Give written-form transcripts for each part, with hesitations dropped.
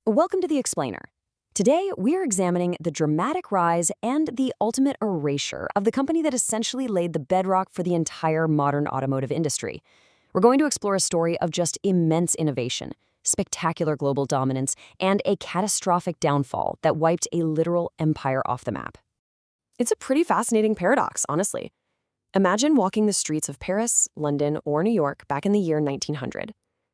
Welcome to The Explainer. Today, we're examining the dramatic rise and the ultimate erasure of the company that essentially laid the bedrock for the entire modern automotive industry. We're going to explore a story of just immense innovation, spectacular global dominance, and a catastrophic downfall that wiped a literal empire off the map. It's a pretty fascinating paradox, honestly. Imagine walking the streets of Paris, London, or New York back in the year 1900.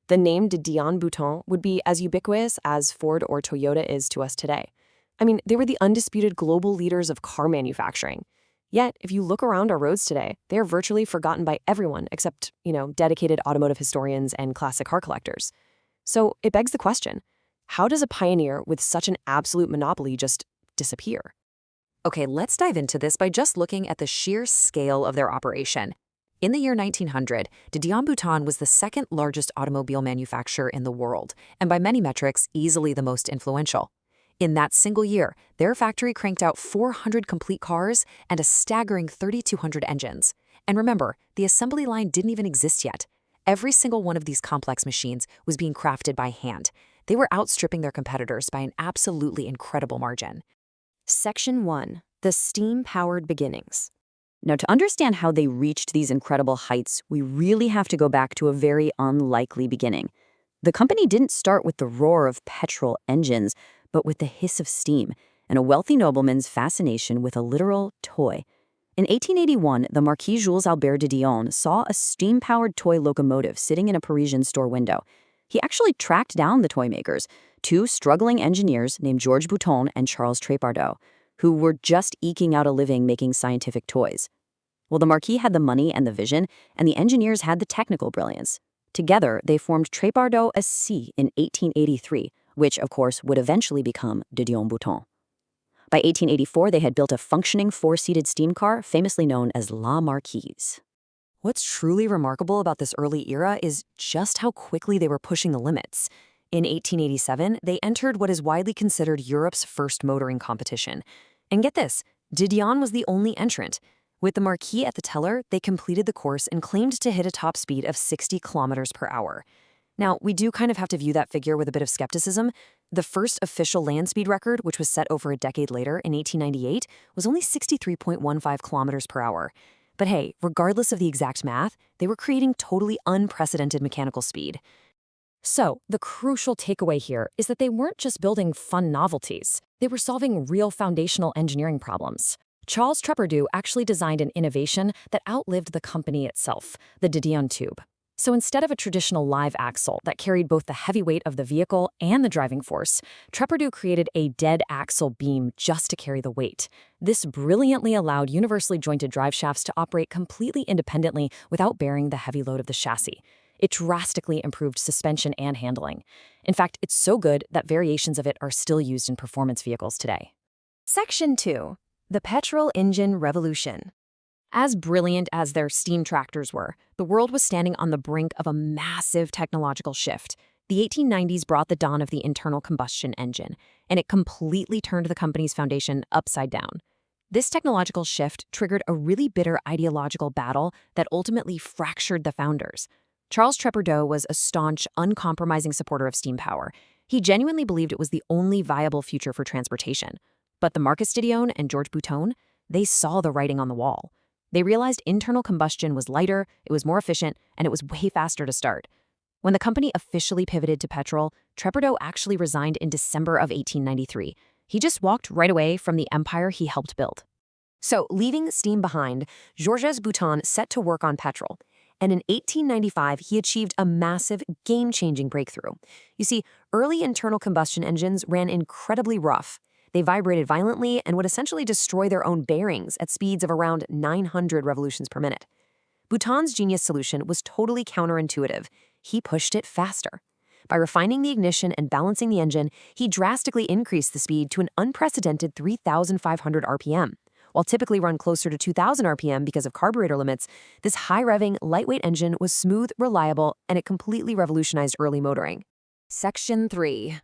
The name de Dion-Bouton would be as ubiquitous as Ford or Toyota is to us today. I mean, they were the undisputed global leaders of car manufacturing. Yet, if you look around our roads today, they are virtually forgotten by everyone except, dedicated automotive historians and classic car collectors. So it begs the question, how does a pioneer with such an absolute monopoly just disappear? Okay, let's dive into this by just looking at the sheer scale of their operation. In the year 1900, Dion-Bouton was the second largest automobile manufacturer in the world, and by many metrics, easily the most influential. In that single year, their factory cranked out 400 complete cars and a staggering 3,200 engines. And remember, the assembly line didn't even exist yet. Every single one of these complex machines was being crafted by hand. They were outstripping their competitors by an absolutely incredible margin. Section 1. The Steam-Powered Beginnings. Now, to understand how they reached these incredible heights, we really have to go back to a very unlikely beginning. The company didn't start with the roar of petrol engines, but with the hiss of steam and a wealthy nobleman's fascination with a literal toy. In 1881, the Marquis Jules Albert de Dion saw a steam-powered toy locomotive sitting in a Parisian store window. He actually tracked down the toy makers, two struggling engineers named Georges Bouton and Charles Tricycle, who were just eking out a living making scientific toys. Well, the Marquis had the money and the vision, and the engineers had the technical brilliance. Together, they formed Tricycle SC in 1883, which, of course, would eventually become de Dion-Bouton. By 1884, they had built a functioning four-seated steam car, famously known as La Marquise. What's truly remarkable about this early era is just how quickly they were pushing the limits. In 1887, they entered what is widely considered Europe's first motoring competition. And get this, de Dion was the only entrant. With the Marquis at the tiller, they completed the course and claimed to hit a top speed of 60 kilometers per hour. Now, we do kind of have to view that figure with a bit of skepticism. The first official land speed record, which was set over a decade later in 1898, was only 63.15 kilometers per hour. But hey, regardless of the exact math, they were creating totally unprecedented mechanical speed. So, the crucial takeaway here is that they weren't just building fun novelties. They were solving real foundational engineering problems. Charles Tricycle actually designed an innovation that outlived the company itself, the de Dion tube. So instead of a traditional live axle that carried both the heavy weight of the vehicle and the driving force, Tricycle created a dead axle beam just to carry the weight. This brilliantly allowed universally jointed drive shafts to operate completely independently without bearing the heavy load of the chassis. It drastically improved suspension and handling. In fact, it's so good that variations of it are still used in performance vehicles today. Section 2. The Petrol Engine Revolution. As brilliant as their steam tractors were, the world was standing on the brink of a massive technological shift. The 1890s brought the dawn of the internal combustion engine, and it completely turned the company's foundation upside down. This technological shift triggered a really bitter ideological battle that ultimately fractured the founders. Charles Tricycle was a staunch, uncompromising supporter of steam power. He genuinely believed it was the only viable future for transportation. But the Marquis de Dion and Georges Bouton, they saw the writing on the wall. They realized internal combustion was lighter, it was more efficient, and it was way faster to start. When the company officially pivoted to petrol, Tricycle actually resigned in December of 1893. He just walked right away from the empire he helped build. So, leaving steam behind, Georges Bouton set to work on petrol. And in 1895, he achieved a massive, game-changing breakthrough. You see, early internal combustion engines ran incredibly rough. They vibrated violently and would essentially destroy their own bearings at speeds of around 900 revolutions per minute. Bouton's genius solution was totally counterintuitive. He pushed it faster. By refining the ignition and balancing the engine, he drastically increased the speed to an unprecedented 3,500 RPM. While typically run closer to 2,000 RPM because of carburetor limits, this high-revving, lightweight engine was smooth, reliable, and it completely revolutionized early motoring. Section 3.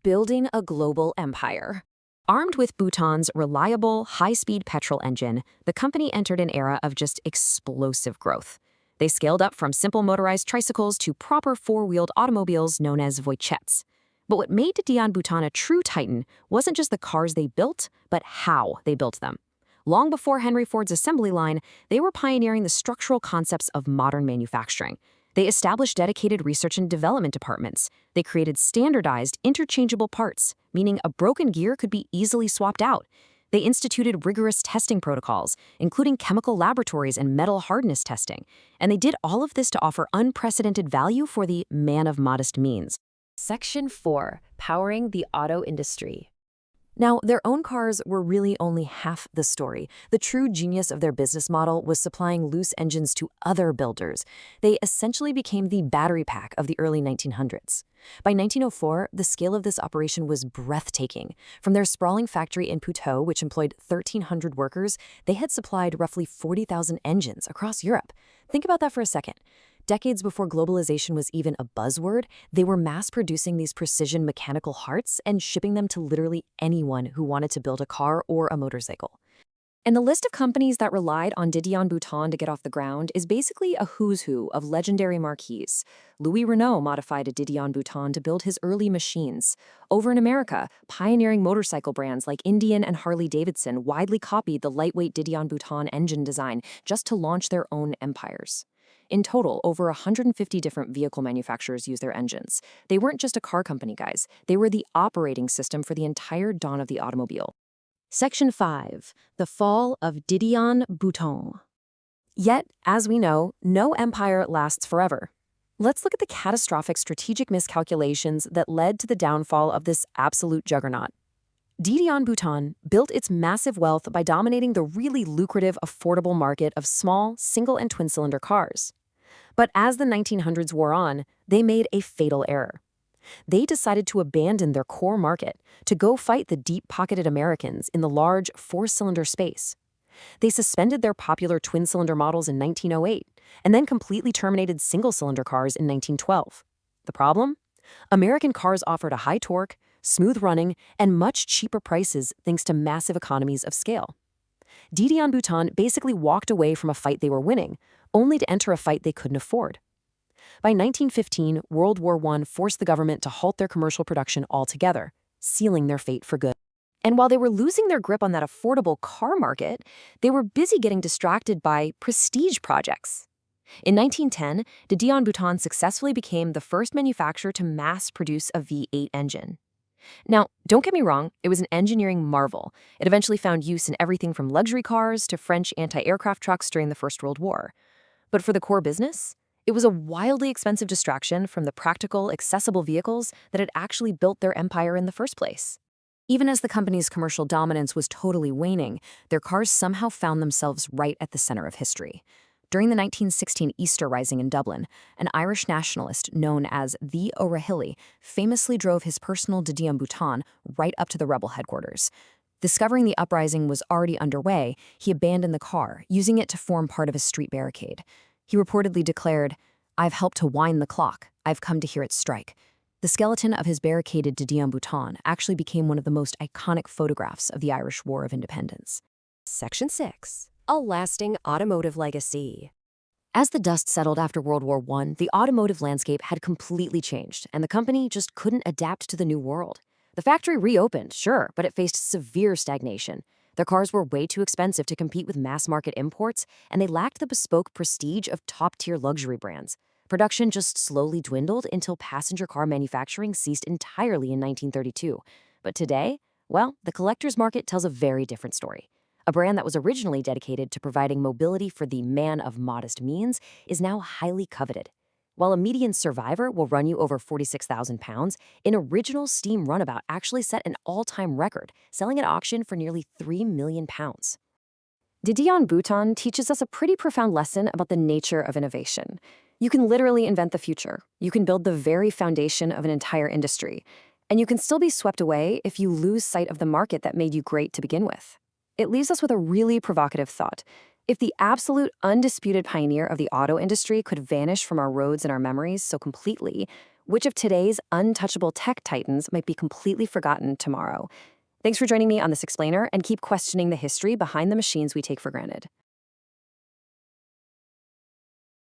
Building a Global Empire. Armed with Bouton's reliable, high-speed petrol engine, the company entered an era of just explosive growth. They scaled up from simple motorized tricycles to proper four-wheeled automobiles known as voitchettes. But what made Dion-Bouton a true titan wasn't just the cars they built, but how they built them. Long before Henry Ford's assembly line, they were pioneering the structural concepts of modern manufacturing. They established dedicated research and development departments. They created standardized, interchangeable parts, meaning a broken gear could be easily swapped out. They instituted rigorous testing protocols, including chemical laboratories and metal hardness testing. And they did all of this to offer unprecedented value for the man of modest means. Section 4. Powering the auto industry. Now, their own cars were really only half the story. The true genius of their business model was supplying loose engines to other builders. They essentially became the battery pack of the early 1900s. By 1904, the scale of this operation was breathtaking. From their sprawling factory in Puteaux, which employed 1,300 workers, they had supplied roughly 40,000 engines across Europe. Think about that for a second. Decades before globalization was even a buzzword, they were mass-producing these precision mechanical hearts and shipping them to literally anyone who wanted to build a car or a motorcycle. And the list of companies that relied on Dion-Bouton to get off the ground is basically a who's who of legendary marques. Louis Renault modified a Dion-Bouton to build his early machines. Over in America, pioneering motorcycle brands like Indian and Harley-Davidson widely copied the lightweight Dion-Bouton engine design just to launch their own empires. In total, over 150 different vehicle manufacturers use their engines. They weren't just a car company, guys. They were the operating system for the entire dawn of the automobile. Section 5. The Fall of Dion-Bouton. Yet, as we know, no empire lasts forever. Let's look at the catastrophic strategic miscalculations that led to the downfall of this absolute juggernaut. Dion-Bouton built its massive wealth by dominating the really lucrative, affordable market of small, single and twin-cylinder cars. But as the 1900s wore on, they made a fatal error. They decided to abandon their core market to go fight the deep-pocketed Americans in the large four-cylinder space. They suspended their popular twin-cylinder models in 1908 and then completely terminated single-cylinder cars in 1912. The problem? American cars offered a high torque, smooth running, and much cheaper prices thanks to massive economies of scale. Dion-Bouton basically walked away from a fight they were winning, only to enter a fight they couldn't afford. By 1915, World War I forced the government to halt their commercial production altogether, sealing their fate for good. And while they were losing their grip on that affordable car market, they were busy getting distracted by prestige projects. In 1910, Dion-Bouton successfully became the first manufacturer to mass-produce a V8 engine. Now, don't get me wrong, it was an engineering marvel. It eventually found use in everything from luxury cars to French anti-aircraft trucks during the First World War. But for the core business, it was a wildly expensive distraction from the practical, accessible vehicles that had actually built their empire in the first place. Even as the company's commercial dominance was totally waning, their cars somehow found themselves right at the center of history. During the 1916 Easter Rising in Dublin, an Irish nationalist known as the O'Rahilly famously drove his personal Dion-Bouton right up to the rebel headquarters. Discovering the uprising was already underway, he abandoned the car, using it to form part of a street barricade. He reportedly declared, "I've helped to wind the clock. I've come to hear it strike." The skeleton of his barricaded Dion-Bouton actually became one of the most iconic photographs of the Irish War of Independence. Section 6. A lasting automotive legacy. As the dust settled after World War I, the automotive landscape had completely changed, and the company just couldn't adapt to the new world. The factory reopened, sure, but it faced severe stagnation. Their cars were way too expensive to compete with mass-market imports, and they lacked the bespoke prestige of top-tier luxury brands. Production just slowly dwindled until passenger car manufacturing ceased entirely in 1932. But today, well, the collector's market tells a very different story. A brand that was originally dedicated to providing mobility for the man of modest means is now highly coveted. While a median survivor will run you over 46,000 pounds, an original steam runabout actually set an all-time record, selling at auction for nearly 3 million pounds. Dion-Bouton teaches us a pretty profound lesson about the nature of innovation. You can literally invent the future. You can build the very foundation of an entire industry. And you can still be swept away if you lose sight of the market that made you great to begin with. It leaves us with a really provocative thought. If the absolute undisputed pioneer of the auto industry could vanish from our roads and our memories so completely, which of today's untouchable tech titans might be completely forgotten tomorrow? Thanks for joining me on this explainer, and keep questioning the history behind the machines we take for granted.